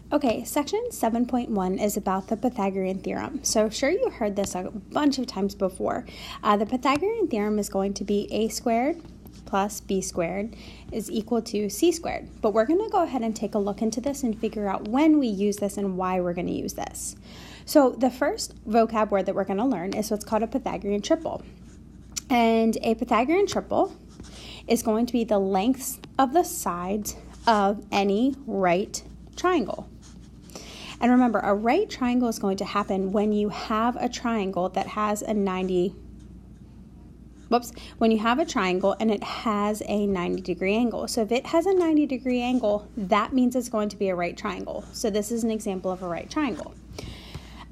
Okay, section 7.1 is about the Pythagorean theorem. So sure, you heard this a bunch of times before. The Pythagorean theorem is going to be a squared plus b squared is equal to c squared. But we're going to go ahead and take a look into this and figure out when we use this and why we're going to use this. So the first vocab word that we're going to learn is what's called a Pythagorean triple. And a Pythagorean triple is going to be the lengths of the sides of any right triangle. And remember, a right triangle is going to happen when you have a triangle that has a 90, when you have a triangle and it has a 90-degree angle. So if it has a 90-degree angle, that means it's going to be a right triangle. So this is an example of a right triangle.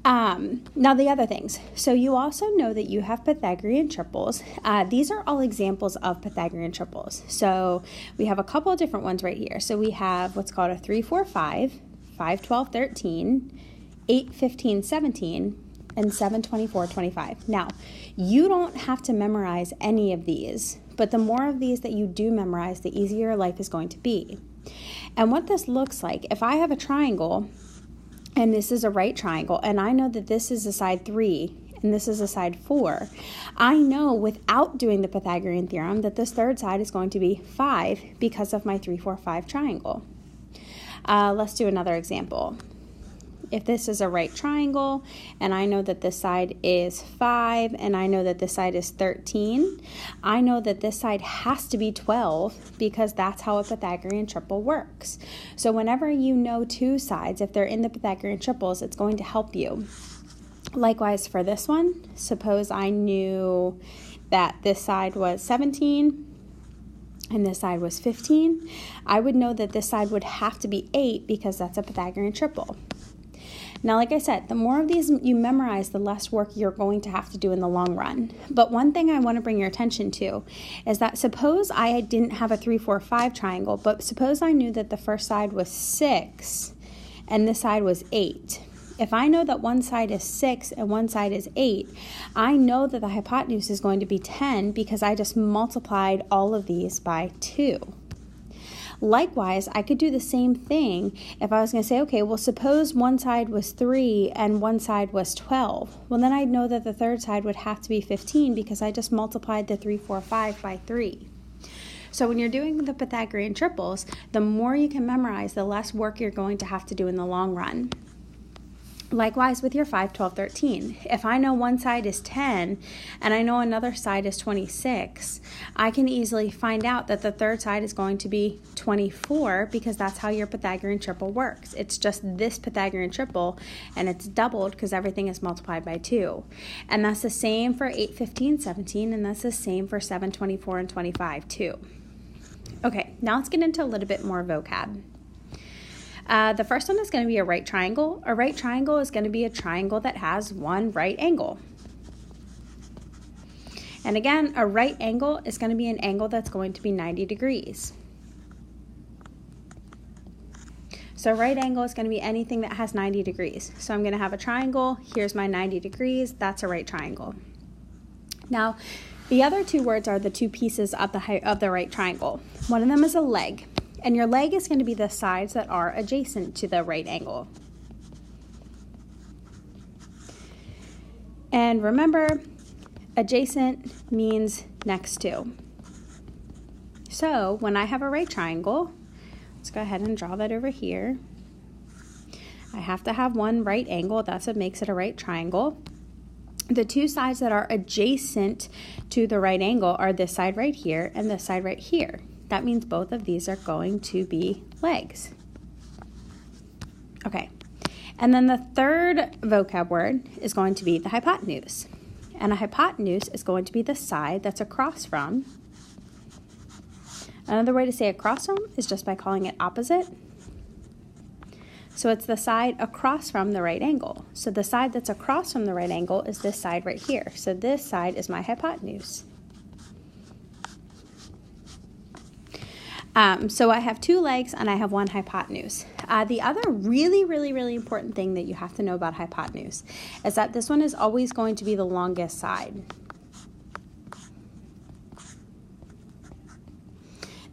Now the other things. So you also know that you have Pythagorean triples. These are all examples of Pythagorean triples. So we have a couple of different ones right here. So we have what's called a 3, 4, 5, 5, 12, 13, 8, 15, 17, and 7, 24, 25. Now, you don't have to memorize any of these, but the more of these that you do memorize, the easier your life is going to be. And what this looks like, if I have a triangle, and this is a right triangle, and I know that this is a side 3, and this is a side 4, I know without doing the Pythagorean theorem that this third side is going to be 5 because of my 3, 4, 5 triangle. Let's do another example. If this is a right triangle, and I know that this side is 5, and I know that this side is 13, I know that this side has to be 12 because that's how a Pythagorean triple works. So whenever you know two sides, if they're in the Pythagorean triples, it's going to help you. Likewise for this one, suppose I knew that this side was 17, and this side was 15, I would know that this side would have to be 8 because that's a Pythagorean triple. Now, like I said, the more of these you memorize, the less work you're going to have to do in the long run. But one thing I want to bring your attention to is that suppose I didn't have a 3, 4, 5 triangle, but suppose I knew that the first side was 6 and this side was 8. If I know that one side is 6 and one side is 8, I know that the hypotenuse is going to be 10 because I just multiplied all of these by 2. Likewise, I could do the same thing if I was going to say, okay, well, suppose one side was 3 and one side was 12. Well, then I'd know that the third side would have to be 15 because I just multiplied the 3, 4, 5 by 3. So when you're doing the Pythagorean triples, the more you can memorize, the less work you're going to have to do in the long run. Likewise with your 5, 12, 13. If I know one side is 10 and I know another side is 26, I can easily find out that the third side is going to be 24 because that's how your Pythagorean triple works. It's just this Pythagorean triple and it's doubled because everything is multiplied by 2. And that's the same for 8, 15, 17, and that's the same for 7, 24, and 25 too. Okay, now let's get into a little bit more vocab. The first one is going to be a right triangle. A right triangle is going to be a triangle that has one right angle. And again, a right angle is going to be an angle that's going to be 90 degrees. So a right angle is going to be anything that has 90 degrees. So I'm going to have a triangle. Here's my 90 degrees. That's a right triangle. Now, the other two words are the two pieces of the right triangle. One of them is a leg. And your leg is going to be the sides that are adjacent to the right angle. And remember, adjacent means next to. So when I have a right triangle, let's go ahead and draw that over here. I have to have one right angle. That's what makes it a right triangle. The two sides that are adjacent to the right angle are this side right here and this side right here. That means both of these are going to be legs. Okay, and then the third vocab word is going to be the hypotenuse. And a hypotenuse is going to be the side that's across from. Another way to say across from is just by calling it opposite. So it's the side across from the right angle. So the side that's across from the right angle is this side right here. So this side is my hypotenuse. So I have two legs and I have one hypotenuse. The other really important thing that you have to know about hypotenuse is that this one is always going to be the longest side.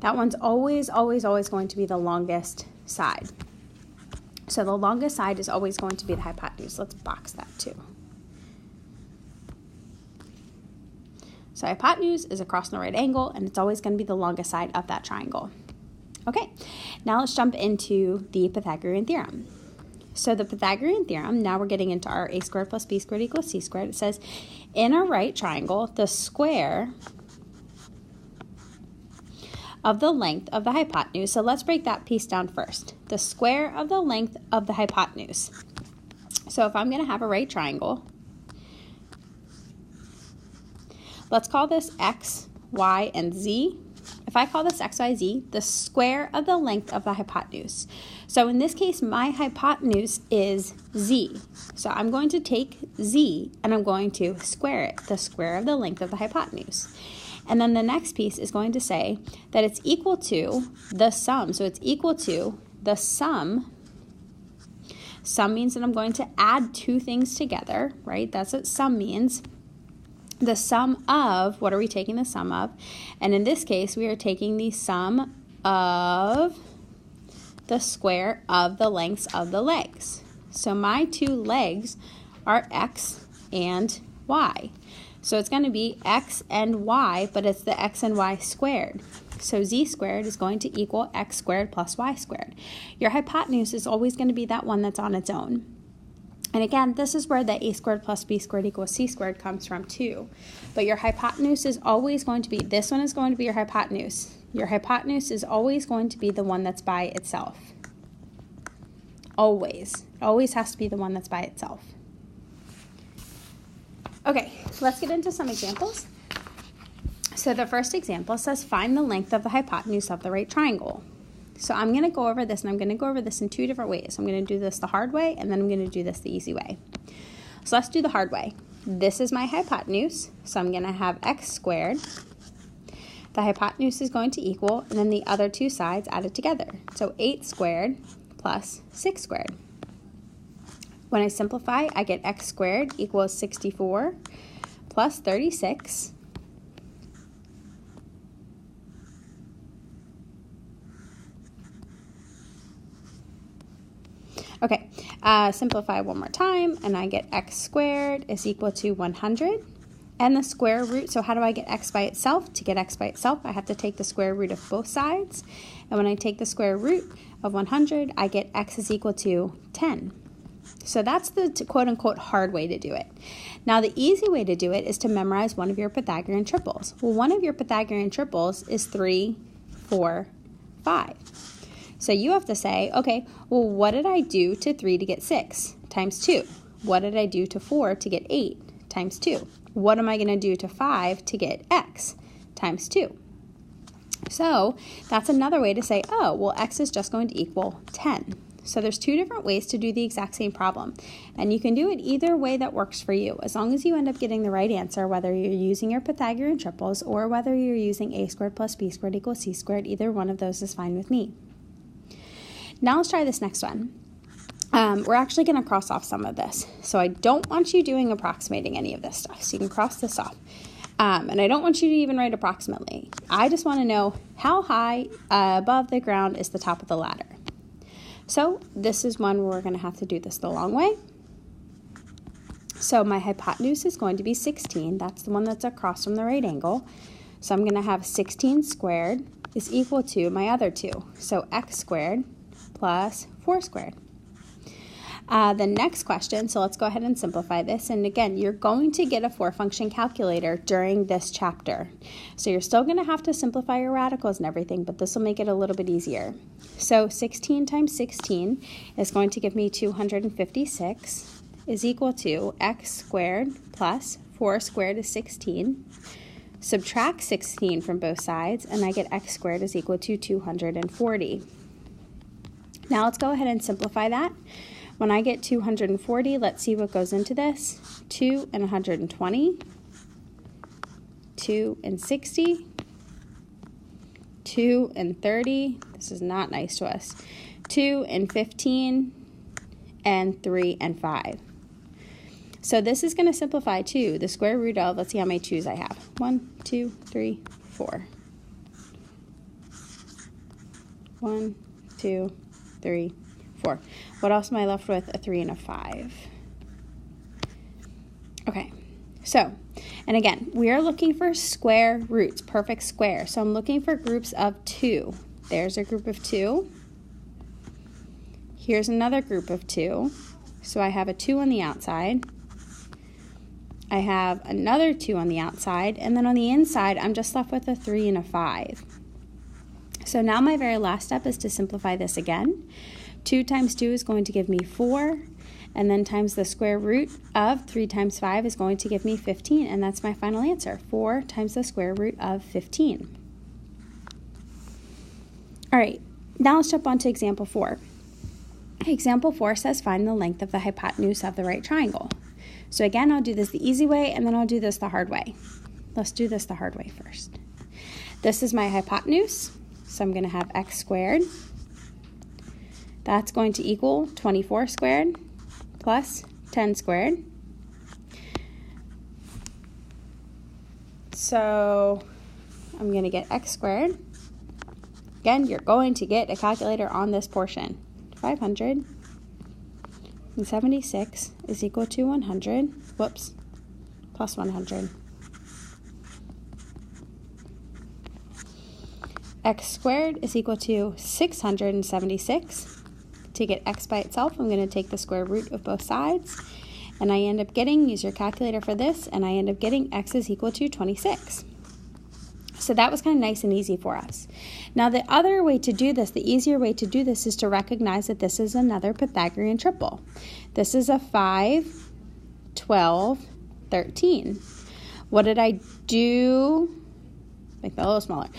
That one's always going to be the longest side. So the longest side is always going to be the hypotenuse. Let's box that too. So hypotenuse is across the right angle, and it's always going to be the longest side of that triangle. Okay, now let's jump into the Pythagorean theorem. So the Pythagorean theorem, now we're getting into our a squared plus b squared equals c squared. It says, in a right triangle, the square of the length of the hypotenuse. So let's break that piece down first. The square of the length of the hypotenuse. So if I'm going to have a right triangle, let's call this x, y, and z. If I call this x, y, z, the square of the length of the hypotenuse. So in this case, my hypotenuse is z. So I'm going to take z and I'm going to square it, the square of the length of the hypotenuse. And then the next piece is going to say that it's equal to the sum. So it's equal to the sum. Sum means that I'm going to add two things together, right? That's what sum means. The sum of, what are we taking the sum of? And in this case, we are taking the sum of the square of the lengths of the legs. So my two legs are x and y. So it's going to be x and y, but it's the x and y squared. So z squared is going to equal x squared plus y squared. Your hypotenuse is always going to be that one that's on its own. And again, this is where the a squared plus b squared equals c squared comes from too. But your hypotenuse is always going to be, this one is going to be your hypotenuse. Your hypotenuse is always going to be the one that's by itself. Always. It always has to be the one that's by itself. Okay, let's get into some examples. So the first example says, find the length of the hypotenuse of the right triangle. So I'm going to go over this, and I'm going to go over this in two different ways. I'm going to do this the hard way, and then I'm going to do this the easy way. So let's do the hard way. This is my hypotenuse, so I'm going to have x squared. The hypotenuse is going to equal, and then the other two sides added together. So 8 squared plus 6 squared. When I simplify, I get x squared equals 64 plus 36 Okay, simplify one more time, and I get x squared is equal to 100. And the square root, so how do I get x by itself? To get x by itself, I have to take the square root of both sides. And when I take the square root of 100, I get x is equal to 10. So that's the quote-unquote hard way to do it. Now, the easy way to do it is to memorize one of your Pythagorean triples. Well, one of your Pythagorean triples is 3, 4, 5. So you have to say, okay, well, what did I do to 3 to get 6? Times 2. What did I do to 4 to get 8? Times 2. What am I going to do to 5 to get x? Times 2. So that's another way to say, oh, well, x is just going to equal 10. So there's two different ways to do the exact same problem. And you can do it either way that works for you, as long as you end up getting the right answer, whether you're using your Pythagorean triples or whether you're using a squared plus b squared equals c squared. Either one of those is fine with me. Now let's try this next one. We're actually going to cross off some of this. So I don't want you doing approximating any of this stuff. So you can cross this off. And I don't want you to even write approximately. I just want to know how high above the ground is the top of the ladder. So this is one where we're going to have to do this the long way. So my hypotenuse is going to be 16. That's the one that's across from the right angle. So I'm going to have 16 squared is equal to my other two. So x squared plus 4 squared. The next question, so let's go ahead and simplify this. And again, you're going to get a 4-function calculator during this chapter. So you're still going to have to simplify your radicals and everything, but this will make it a little bit easier. So 16 times 16 is going to give me 256 is equal to x squared plus 4 squared is 16. Subtract 16 from both sides, and I get x squared is equal to 240. Now let's go ahead and simplify that. When I get 240, let's see what goes into this. 2 and 120, 2 and 60, 2 and 30, this is not nice to us, 2 and 15, and 3 and 5. So this is going to simplify to the square root of, let's see how many 2's I have. 1, 2, 3, 4. 1, 2, 3, 4. What else am I left with? A 3 and a 5. Okay, so, and again, we are looking for square roots, perfect square. So I'm looking for groups of 2. There's a group of 2. Here's another group of 2. So I have a 2 on the outside. I have another 2 on the outside. And then on the inside, I'm just left with a 3 and a 5. So now my very last step is to simplify this again. 2 times 2 is going to give me 4. And then times the square root of 3 times 5 is going to give me 15. And that's my final answer. 4 times the square root of 15. All right, now let's jump on to example 4. Example 4 says find the length of the hypotenuse of the right triangle. So again, I'll do this the easy way and then I'll do this the hard way. Let's do this the hard way first. This is my hypotenuse, so I'm going to have x squared. That's going to equal 24 squared plus 10 squared. So I'm going to get x squared. Again, you're going to get a calculator on this portion. 576 is equal to 100, plus 100. X squared is equal to 676. To get x by itself, I'm going to take the square root of both sides, and I end up getting, use your calculator for this, and I end up getting x is equal to 26. So that was kind of nice and easy for us. Now the other way to do this, the easier way to do this is to recognize that this is another Pythagorean triple. This is a 5, 12, 13. What did I do? Make that a little smaller.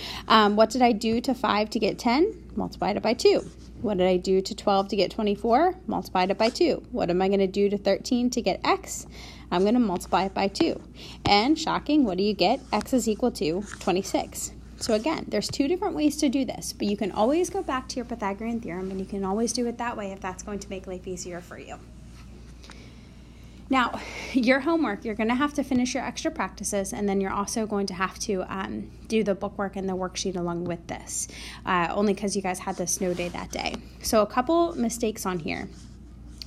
What did I do to 5 to get 10? Multiplied it by 2. What did I do to 12 to get 24? Multiplied it by 2. What am I going to do to 13 to get x? I'm going to multiply it by 2. And shocking, what do you get? X is equal to 26. So again, there's 2 different ways to do this, but you can always go back to your Pythagorean theorem, and you can always do it that way if that's going to make life easier for you. Now, your homework, you're going to have to finish your extra practices, and then you're also going to have to do the bookwork and the worksheet along with this, only because you guys had the snow day that day. So a couple mistakes on here.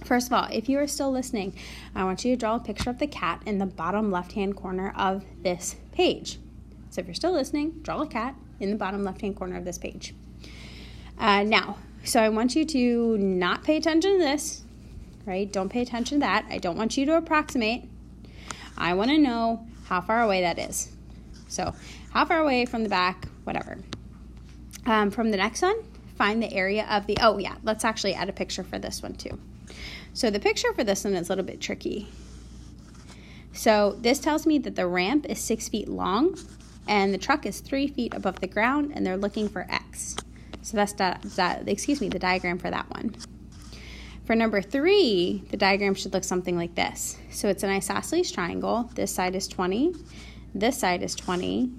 First of all, if you are still listening, I want you to draw a picture of the cat in the bottom left-hand corner of this page. So if you're still listening, draw a cat in the bottom left-hand corner of this page. Now, so I want you to not pay attention to this, right? Don't pay attention to that. I don't want you to approximate. I want to know how far away that is. So how far away from the back, whatever. From the next one, find the area of the, oh yeah, let's actually add a picture for this one too. So the picture for this one is a little bit tricky. So this tells me that the ramp is 6 feet long and the truck is 3 feet above the ground and they're looking for X. So that's the diagram for that one. For number 3, the diagram should look something like this. So it's an isosceles triangle. This side is 20, this side is 20,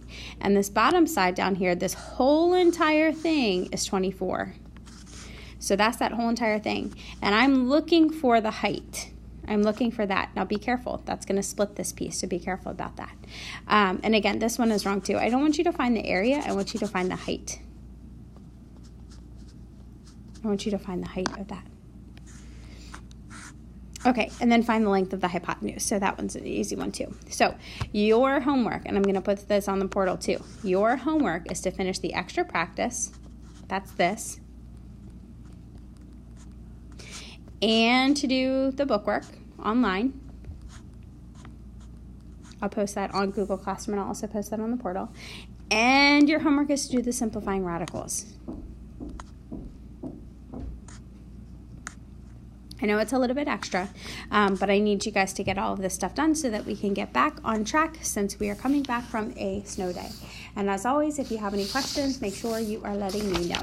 and this bottom side down here, this whole entire thing is 24. So that's that whole entire thing. And I'm looking for the height. I'm looking for that. Now be careful. That's going to split this piece, so be careful about that. And again, this one is wrong too. I don't want you to find the area. I want you to find the height. I want you to find the height of that. Okay, and then find the length of the hypotenuse. So that one's an easy one too. So your homework, and I'm going to put this on the portal too. Your homework is to finish the extra practice. That's this. And to do the bookwork online. I'll post that on Google Classroom, and I'll also post that on the portal. And your homework is to do the simplifying radicals. I know it's a little bit extra, but I need you guys to get all of this stuff done so that we can get back on track since we are coming back from a snow day. And as always, if you have any questions, make sure you are letting me know.